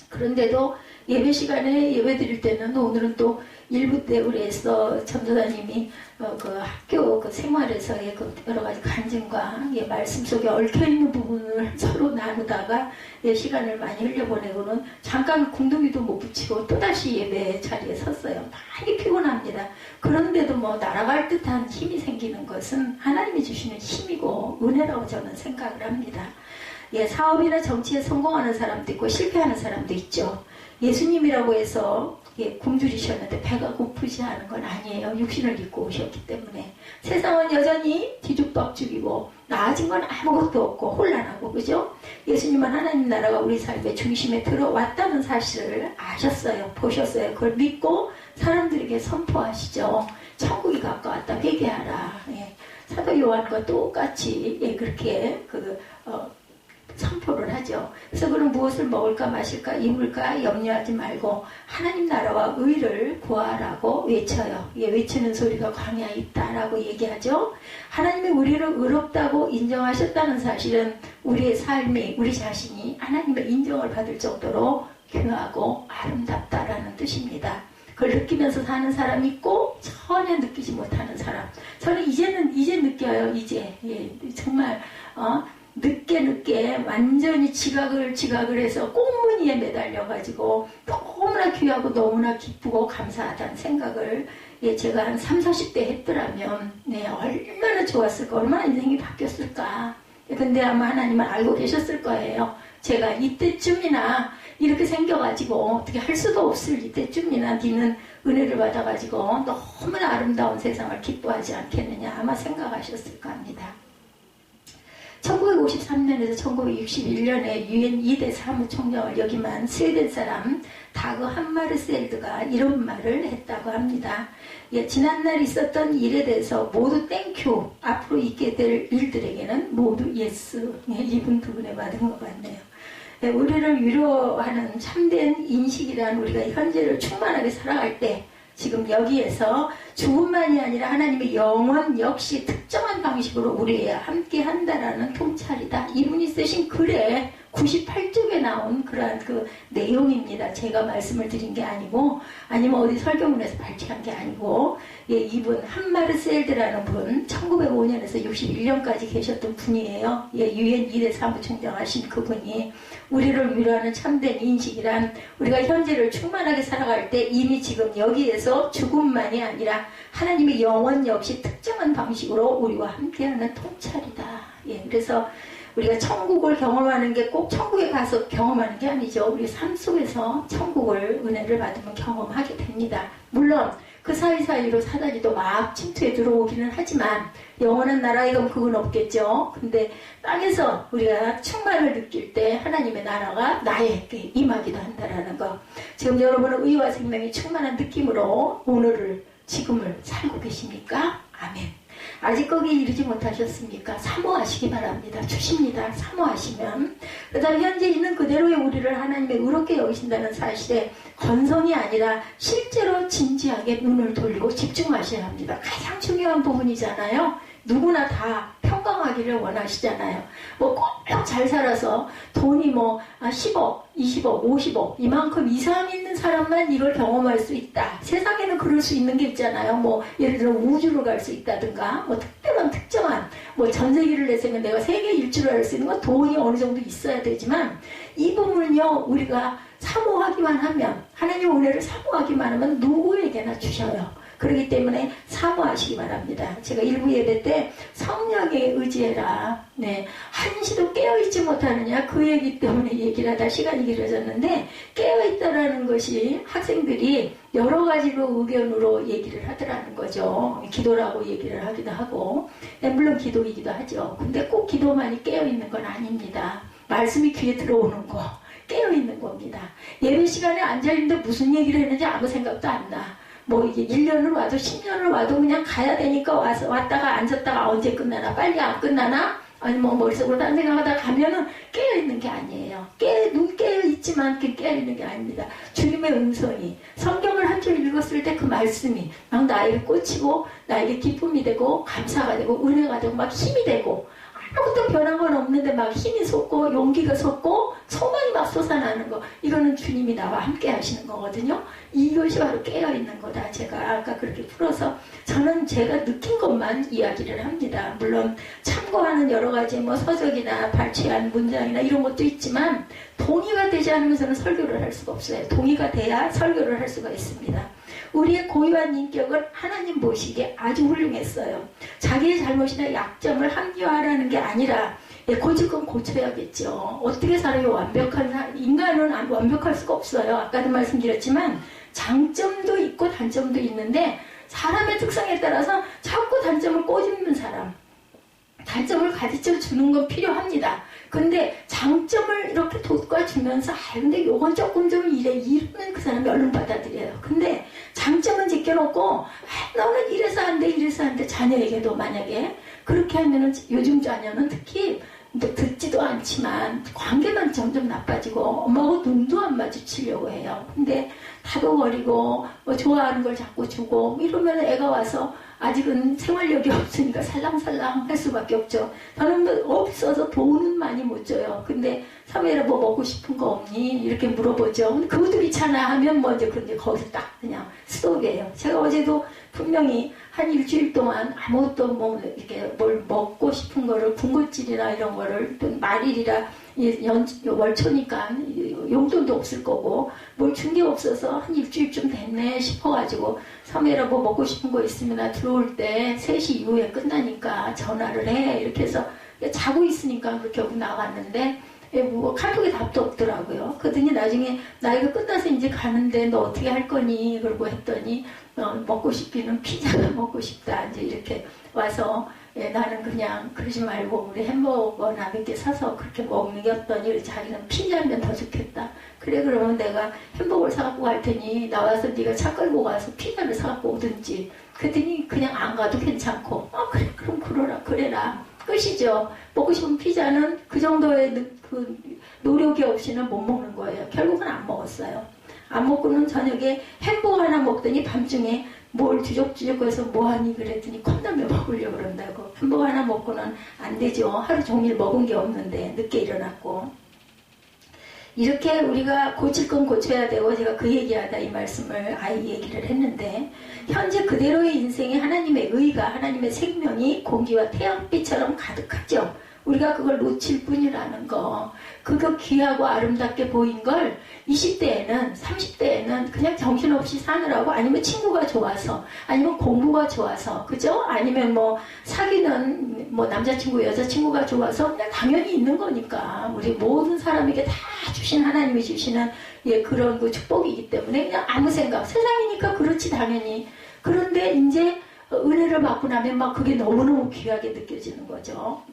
그런데도 예배 시간에 예배 드릴 때는, 오늘은 또 일부 때 우리 에스더 전도사님이 그 학교 그 생활에서의 그 여러 가지 간증과 말씀 속에 얽혀있는 부분을 서로 나누다가 시간을 많이 흘려보내고는 잠깐 궁둥이도 못 붙이고 또다시 예배 자리에 섰어요. 많이 피곤합니다. 그런데도 뭐 날아갈 듯한 힘이 생기는 것은 하나님이 주시는 힘이고 은혜라고 저는 생각을 합니다. 사업이나 정치에 성공하는 사람도 있고 실패하는 사람도 있죠. 예수님이라고 해서 굶주리셨는데 배가 고프지 않은 건 아니에요. 육신을 입고 오셨기 때문에. 세상은 여전히 뒤죽박죽이고 나아진 건 아무것도 없고 혼란하고, 그죠? 예수님은 하나님 나라가 우리 삶의 중심에 들어왔다는 사실을 아셨어요. 보셨어요. 그걸 믿고 사람들에게 선포하시죠. 천국이 가까웠다. 회개하라. 사도 요한과 똑같이 그렇게 선포를 하죠. 그래서 그는 무엇을 먹을까 마실까 입을까 염려하지 말고 하나님 나라와 의를 구하라고 외쳐요. 외치는 소리가 광야에 있다라고 얘기하죠. 하나님이 우리를 의롭다고 인정하셨다는 사실은 우리의 삶이, 우리 자신이 하나님의 인정을 받을 정도로 귀하고 아름답다라는 뜻입니다. 그걸 느끼면서 사는 사람이 있고 전혀 느끼지 못하는 사람. 저는 이제 느껴요. 이제 정말 늦게 완전히 지각을 해서 꽁무니에 매달려가지고 너무나 귀하고 너무나 기쁘고 감사하다는 생각을 제가 한 30, 40대 했더라면 얼마나 좋았을까, 얼마나 인생이 바뀌었을까. 근데 아마 하나님은 알고 계셨을 거예요. 제가 이때쯤이나 이렇게 생겨가지고 어떻게 할 수도 없을 이때쯤이나 니는 은혜를 받아가지고 너무나 아름다운 세상을 기뻐하지 않겠느냐 아마 생각하셨을 겁니다. 1953년에서 1961년에 유엔 2대 사무총장을 역임한 스웨덴 사람 다그 함마르셀드가 이런 말을 했다고 합니다. 지난날 있었던 일에 대해서 모두 땡큐, 앞으로 있게 될 일들에게는 모두 예스. 이분 두 분에 받은 것 같네요. 우리를 위로하는 참된 인식이란 우리가 현재를 충만하게 살아갈 때 지금 여기에서 죽음만이 아니라 하나님의 영원 역시 특정한 방식으로 우리와 함께 한다라는 통찰이다. 이분이 쓰신 글에 98쪽에 나온 그러한 그 내용입니다. 제가 말씀을 드린 게 아니고, 아니면 어디 설교문에서 발췌한 게 아니고, 이분 함마르셀드라는 분 1905년에서 61년까지 계셨던 분이에요. 유엔 2대 사무총장 하신 그분이 우리를 위로하는 참된 인식이란 우리가 현재를 충만하게 살아갈 때 이미 지금 여기에서 죽음만이 아니라 하나님의 영원 역시 특정한 방식으로 우리와 함께하는 통찰이다. 그래서 우리가 천국을 경험하는 게 꼭 천국에 가서 경험하는 게 아니죠. 우리 삶 속에서 천국을 은혜를 받으면 경험하게 됩니다. 물론 그 사이사이로 사단이 또 막 침투해 들어오기는 하지만 영원한 나라에 가면 그건 없겠죠. 근데 땅에서 우리가 충만을 느낄 때 하나님의 나라가 나에게 임하기도 한다라는 거. 지금 여러분은 의와 생명이 충만한 느낌으로 오늘을, 지금을 살고 계십니까? 아멘. 아직 거기 이르지 못하셨습니까? 사모하시기 바랍니다. 주십니다. 사모하시면. 그 다음에 현재 있는 그대로의 우리를 하나님의 의롭게 여기신다는 사실에 건성이 아니라 실제로 진지하게 눈을 돌리고 집중하셔야 합니다. 가장 중요한 부분이잖아요. 누구나 다 평강하기를 원하시잖아요. 뭐 꼭 잘 살아서 돈 돈이 뭐 10억, 20억, 50억 이만큼 이상 있는 사람만 이걸 경험할 수 있다. 세상에는 그럴 수 있는 게 있잖아요. 뭐 예를 들어 우주를 갈 수 있다든가 뭐 특정한 뭐 전세기를 내세면 내가 세계 일주를 할 수 있는 건 돈이 어느 정도 있어야 되지만 이 부분은요 우리가 사모하기만 하면 하나님의 은혜를 사모하기만 하면 누구에게나 주셔요. 그렇기 때문에 사모하시기 바랍니다. 제가 일부 예배 때 성령에 의지해라. 네, 한시도 깨어있지 못하느냐 그 얘기 때문에 얘기를 하다 시간이 길어졌는데 깨어있다라는 것이 학생들이 여러 가지로 의견으로 얘기를 하더라는 거죠. 기도라고 얘기를 하기도 하고 물론 기도이기도 하죠. 근데 꼭 기도만이 깨어있는 건 아닙니다. 말씀이 귀에 들어오는 거 깨어있는 겁니다. 예배 시간에 앉아있는데 무슨 얘기를 했는지 아무 생각도 안 나. 뭐 이게 1년을 와도 10년을 와도 그냥 가야 되니까 왔다가 앉았다가 언제 끝나나 빨리 안 끝나나 아니 뭐 머릿속으로 딴 생각하다 가면은 깨어있는 게 아니에요. 눈 깨어있지만 깨어있는 게 아닙니다. 주님의 음성이 성경을 한 줄 읽었을 때 그 말씀이 막 나에게 꽂히고 나에게 기쁨이 되고 감사가 되고 은혜가 되고 막 힘이 되고 아무것도 변한 건 없는데 막 힘이 솟고 용기가 솟고 소망이 막 솟아나는 거 이거는 주님이 나와 함께 하시는 거거든요. 이것이 바로 깨어있는 거다. 제가 아까 그렇게 풀어서 저는 제가 느낀 것만 이야기를 합니다. 물론 참고하는 여러 가지 뭐 서적이나 발췌한 문장이나 이런 것도 있지만 동의가 되지 않으면서는 설교를 할 수가 없어요. 동의가 돼야 설교를 할 수가 있습니다. 우리의 고유한 인격은 하나님 보시기에 아주 훌륭했어요. 자기의 잘못이나 약점을 합리화하라는 게 아니라 고칠 건 고쳐야겠죠. 어떻게 사람이 인간은 완벽할 수가 없어요. 아까도 말씀드렸지만 장점도 있고 단점도 있는데 사람의 특성에 따라서 자꾸 단점을 꼬집는 사람 단점을 가르쳐 주는 건 필요합니다. 근데 장점을 이렇게 돋궈주면서 근데 요건 조금 좀 이러면 그 사람이 얼른 받아들여요. 근데 장점은 지켜놓고 너는 이래서 안 돼 자녀에게도 만약에 그렇게 하면은 요즘 자녀는 특히 듣지도 않지만 관계만 점점 나빠지고 엄마하고 눈도 안 마주치려고 해요. 근데 다독거리고 뭐 좋아하는 걸 자꾸 주고 이러면 애가 와서 아직은 생활력이 없으니까 살랑살랑 할 수밖에 없죠. 저는 없어서 돈은 많이 못 줘요. 근데 사회라 뭐 먹고 싶은 거 없니? 이렇게 물어보죠. 그것도 귀찮아 하면 먼저 근데 거기서 딱 그냥 스톱이에요. 제가 어제도 분명히 한 일주일 동안 아무것도 뭐 이렇게 뭘 먹고 싶은 거를 군것질이나 이런 거를 또 말일이라 월초니까 용돈도 없을 거고 뭘 준 게 없어서 한 일주일쯤 됐네 싶어가지고 섬에라 뭐 먹고 싶은 거 있으면 들어올 때 3시 이후에 끝나니까 전화를 해 이렇게 해서 자고 있으니까 그렇게 하고 나갔는데 뭐 카톡에 답도 없더라고요. 그러더니 나중에 나 이거 끝나서 이제 가는데 너 어떻게 할 거니? 그러고 했더니 먹고 싶기는 피자가 먹고 싶다. 이제 이렇게 와서 나는 그냥 그러지 말고 우리 햄버거나 몇 개 사서 그렇게 먹였더니 자기는 피자면 더 좋겠다. 그래 그러면 내가 햄버거를 사갖고 갈 테니 나와서 네가 차 끌고 가서 피자를 사갖고 오든지. 그랬더니 그냥 안 가도 괜찮고 그래 그럼 그래라. 끝이죠. 먹고 싶은 피자는 그 정도의 그 노력이 없이는 못 먹는 거예요. 결국은 안 먹었어요. 안 먹고는 저녁에 햄버거 하나 먹더니 밤중에 뭘 주적주적해서 뭐하니 그랬더니 컵라면 먹으려고 그런다고. 햄버거 하나 먹고는 안 되죠. 하루 종일 먹은 게 없는데 늦게 일어났고. 이렇게 우리가 고칠 건 고쳐야 되고 제가 그 얘기하다 이 말씀을 아이 얘기를 했는데 현재 그대로의 인생에 하나님의 의가 하나님의 생명이 공기와 태양빛처럼 가득하죠. 우리가 그걸 놓칠 뿐이라는 거. 그거 귀하고 아름답게 보인 걸 20대에는 30대에는 그냥 정신없이 사느라고 아니면 친구가 좋아서 아니면 공부가 좋아서 그죠? 아니면 뭐 사귀는 뭐 남자친구 여자친구가 좋아서 그냥 당연히 있는 거니까 우리 모든 사람에게 다 주신 하나님이 주시는 그런 그 축복이기 때문에 그냥 아무 생각 세상이니까 그렇지 당연히. 그런데 이제 은혜를 받고 나면 막 그게 너무너무 귀하게 느껴지는 거죠.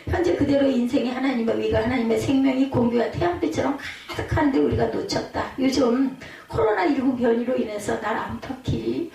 현재 그대로의 인생에 하나님의 의가 하나님의 생명이 공기와 태양빛처럼 가득한데 우리가 놓쳤다. 요즘 코로나19 변이로 인해서 날 안팎이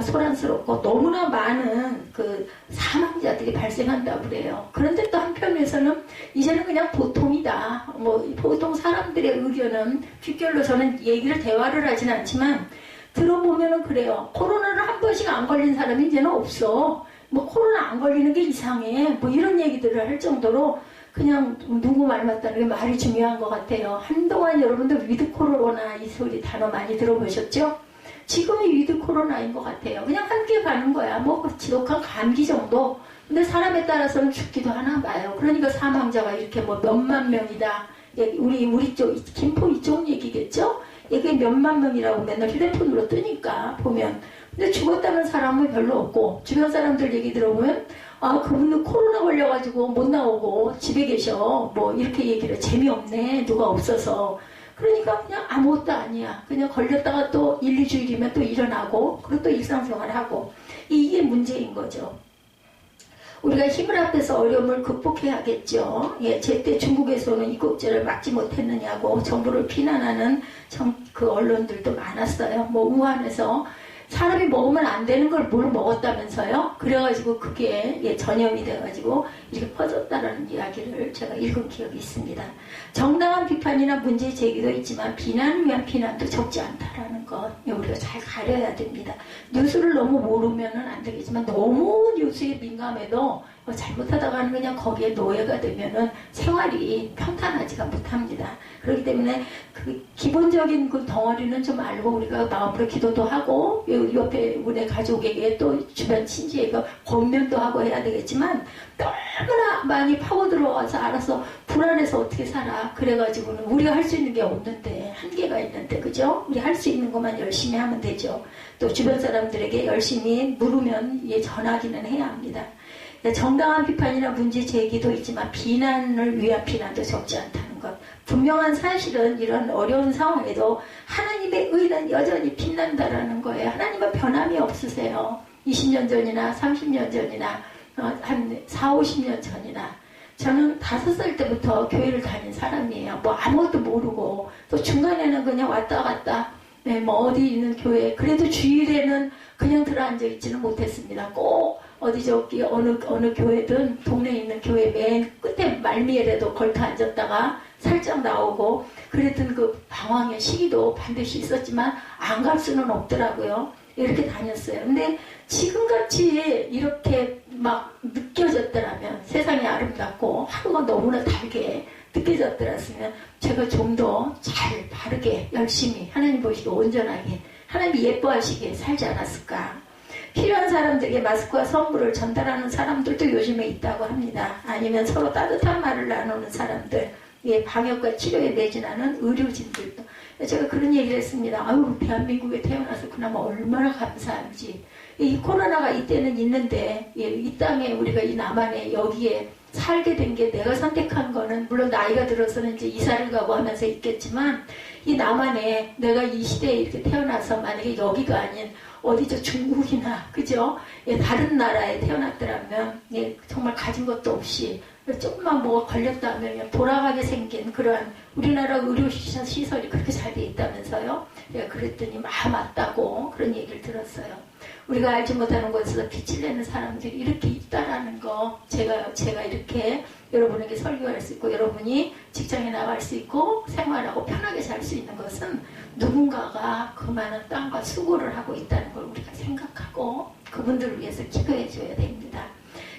소란스럽고 너무나 많은 그 사망자들이 발생한다고 그래요. 그런데 또 한편에서는 이제는 그냥 보통이다. 보통 사람들의 의견은 귓결로 저는 대화를 하진 않지만 들어보면은 그래요. 코로나를 한 번씩 안 걸린 사람이 이제는 없어. 코로나 안 걸리는 게 이상해. 이런 얘기들을 할 정도로 그냥 누구 말 맞다는 게 말이 중요한 것 같아요. 한동안 여러분들 위드 코로나 이 소리 단어 많이 들어보셨죠? 지금이 위드 코로나인 것 같아요. 그냥 함께 가는 거야. 뭐 지독한 감기 정도. 근데 사람에 따라서는 죽기도 하나 봐요. 그러니까 사망자가 이렇게 뭐 몇만 명이다. 우리 쪽 김포 이쪽 얘기겠죠? 이게 몇만 명이라고 맨날 휴대폰으로 뜨니까 보면. 근데 죽었다는 사람은 별로 없고 주변 사람들 얘기 들어보면 아 그분은 코로나 걸려가지고 못 나오고 집에 계셔. 뭐 이렇게 얘기를 해. 재미없네. 누가 없어서. 그러니까 그냥 아무것도 아니야. 그냥 걸렸다가 또 1, 2주일이면 또 일어나고 그리고 또 일상생활하고 이게 문제인 거죠. 우리가 힘을 합해서 어려움을 극복해야겠죠. 예, 제때 중국에서는 입국제를 막지 못했느냐고 정부를 비난하는 그 언론들도 많았어요. 뭐 우한에서 사람이 먹으면 안 되는 걸 뭘 먹었다면서요? 그래가지고 그게 예, 전염이 돼가지고 이렇게 퍼졌다라는 이야기를 제가 읽은 기억이 있습니다. 정당한 비판이나 문제 제기도 있지만 비난을 위한 비난도 적지 않다라는 것 우리가 잘 가려야 됩니다. 뉴스를 너무 모르면 안 되겠지만 너무 뉴스에 민감해도 잘못하다가는 그냥 거기에 노예가 되면은 생활이 평탄하지가 못합니다. 그렇기 때문에 그 기본적인 그 덩어리는 좀 알고 우리가 마음으로 기도도 하고 옆에 우리 가족에게 또 주변 친지에게 권면도 하고 해야 되겠지만 너무나 많이 파고 들어와서 알아서 불안해서 어떻게 살아. 그래가지고는 우리가 할 수 있는 게 없는데 한계가 있는데 그죠? 우리 할 수 있는 것만 열심히 하면 되죠. 또 주변 사람들에게 열심히 물으면 예, 전하기는 해야 합니다. 정당한 비판이나 문제 제기도 있지만 비난을 위한 비난도 적지 않다는 것. 분명한 사실은 이런 어려운 상황에도 하나님의 의는 여전히 빛난다라는 거예요. 하나님은 변함이 없으세요. 20년 전이나 30년 전이나 한 4, 50년 전이나 저는 5살 때부터 교회를 다닌 사람이에요. 뭐 아무것도 모르고 또 중간에는 그냥 왔다 갔다 네, 뭐 어디 있는 교회 그래도 주일에는 그냥 들어앉아 있지는 못했습니다. 꼭 어디 저기 어느 교회든 동네에 있는 교회 맨 끝에 말미에라도 걸터 앉았다가 살짝 나오고 그랬던 그 방황의 시기도 반드시 있었지만 안 갈 수는 없더라고요. 이렇게 다녔어요. 근데 지금같이 이렇게 막 느껴졌더라면 세상이 아름답고 하루가 너무나 달게 느껴졌더랬으면 제가 좀 더 잘 바르게 열심히 하나님 보시고 온전하게 하나님이 예뻐하시기에 살지 않았을까. 필요한 사람들에게 마스크와 선물을 전달하는 사람들도 요즘에 있다고 합니다. 아니면 서로 따뜻한 말을 나누는 사람들, 예, 방역과 치료에 매진하는 의료진들도. 제가 그런 얘기를 했습니다. 아유, 대한민국에 태어나서 그나마 얼마나 감사한지. 이 코로나가 이때는 있는데, 예, 이 땅에 우리가 이 남한에 여기에 살게 된 게 내가 선택한 거는 물론 나이가 들어서는 이제 이사를 가고 하면서 있겠지만 이 남한에 내가 이 시대에 이렇게 태어나서 만약에 여기가 아닌 어디 저 중국이나 그죠? 예, 다른 나라에 태어났더라면 예, 정말 가진 것도 없이 조금만 뭐가 걸렸다 하면 돌아가게 생긴 그러한 우리나라 의료시설이 그렇게 잘 돼 있다면서요? 예, 그랬더니 맞다고 그런 얘기를 들었어요. 우리가 알지 못하는 곳에서 빛을 내는 사람들이 이렇게 있다라는 거 제가 이렇게 여러분에게 설교할 수 있고 여러분이 직장에 나갈 수 있고 생활하고 편하게 살 수 있는 것은 누군가가 그 많은 땅과 수고를 하고 있다는 걸 우리가 생각하고 그분들을 위해서 기도해 줘야 됩니다.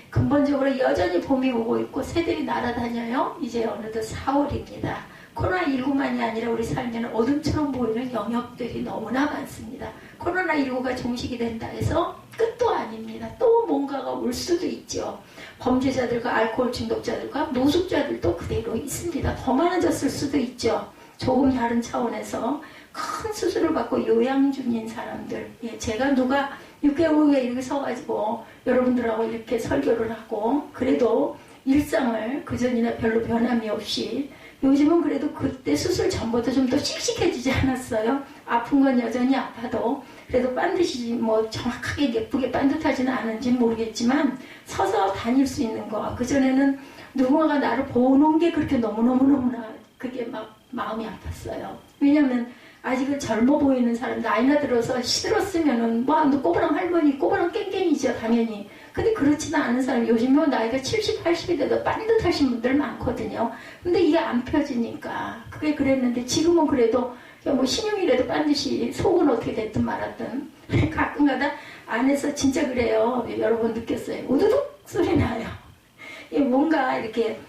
근본적으로 여전히 봄이 오고 있고 새들이 날아다녀요. 이제 어느덧 4월입니다. 코로나19만이 아니라 우리 삶에는 어둠처럼 보이는 영역들이 너무나 많습니다. 코로나19가 종식이 된다 해서 끝도 아닙니다. 또 뭔가가 올 수도 있죠. 범죄자들과 알코올 중독자들과 노숙자들도 그대로 있습니다. 더 많아졌을 수도 있죠. 조금 다른 차원에서 큰 수술을 받고 요양 중인 사람들. 예, 제가 누가 6개월 후에 이렇게 서가지고 여러분들하고 이렇게 설교를 하고 그래도 일상을 그전이나 별로 변함이 없이 요즘은 그래도 그때 수술 전보다 좀 더 씩씩해지지 않았어요. 아픈 건 여전히 아파도 그래도 반드시 뭐 정확하게 예쁘게 반듯하지는 않은지는 모르겠지만 서서 다닐 수 있는 거. 그전에는 누군가가 나를 보는 게 그렇게 너무너무나 그게 막 마음이 아팠어요. 왜냐면 아직은 젊어 보이는 사람 나이나 들어서 시들었으면은 뭐 꼬부랑 할머니 꼬부랑 깽깽이죠 당연히. 근데 그렇지는 않은 사람 요즘은 나이가 70, 80이 돼도 반듯하신 분들 많거든요. 근데 이게 안 펴지니까 그게 그랬는데 지금은 그래도 뭐 신용이라도 반드시 속은 어떻게 됐든 말았든 가끔가다 안에서 진짜 그래요. 여러분 느꼈어요. 우두둑 소리 나요. 뭔가 이렇게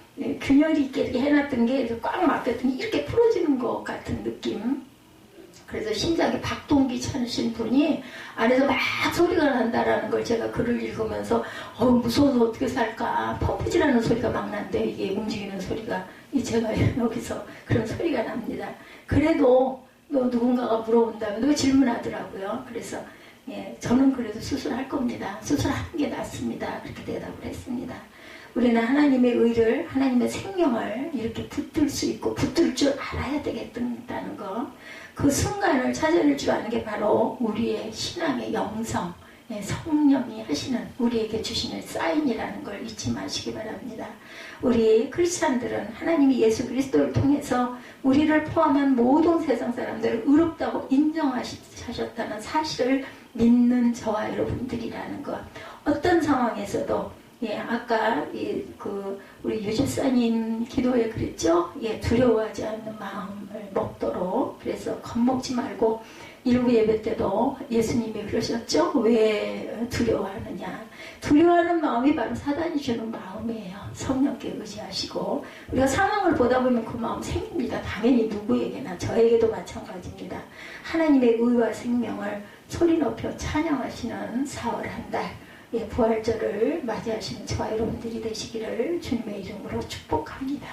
균열이 있게 이렇게 해놨던 게 이렇게 꽉 막혔더니 이렇게 풀어지는 것 같은 느낌. 그래서 심장이 박동기 차신 분이 안에서 막 소리가 난다라는 걸 제가 글을 읽으면서 무서워서 어떻게 살까, 펌프질하는 소리가 막 난대. 이게 움직이는 소리가 제가 여기서 그런 소리가 납니다. 그래도 누군가가 물어본다면 질문하더라고요. 그래서 저는 그래도 수술할 겁니다. 수술하는 게 낫습니다. 그렇게 대답을 했습니다. 우리는 하나님의 의를, 하나님의 생명을 이렇게 붙들 수 있고 붙들 줄 알아야 되겠다는 거. 그 순간을 찾아낼 줄 아는 게 바로 우리의 신앙의 영성, 성령이 하시는, 우리에게 주시는 사인이라는 걸 잊지 마시기 바랍니다. 우리 크리스찬들은 하나님이 예수 그리스도를 통해서 우리를 포함한 모든 세상 사람들을 의롭다고 인정하셨다는 사실을 믿는 저와 여러분들이라는 것. 어떤 상황에서도 아까 우리 유지사님 기도에 그랬죠? 두려워하지 않는 마음을 먹도록. 그래서 겁먹지 말고 일부 예배 때도 예수님이 그러셨죠? 왜 두려워하느냐? 두려워하는 마음이 바로 사단이 주는 마음이에요. 성령께 의지하시고 우리가 상황을 보다 보면 그 마음 생깁니다. 당연히 누구에게나, 저에게도 마찬가지입니다. 하나님의 의와 생명을 소리 높여 찬양하시는 4월 한 달, 부활절을 맞이하시는 저와 여러분들이 되시기를 주님의 이름으로 축복합니다.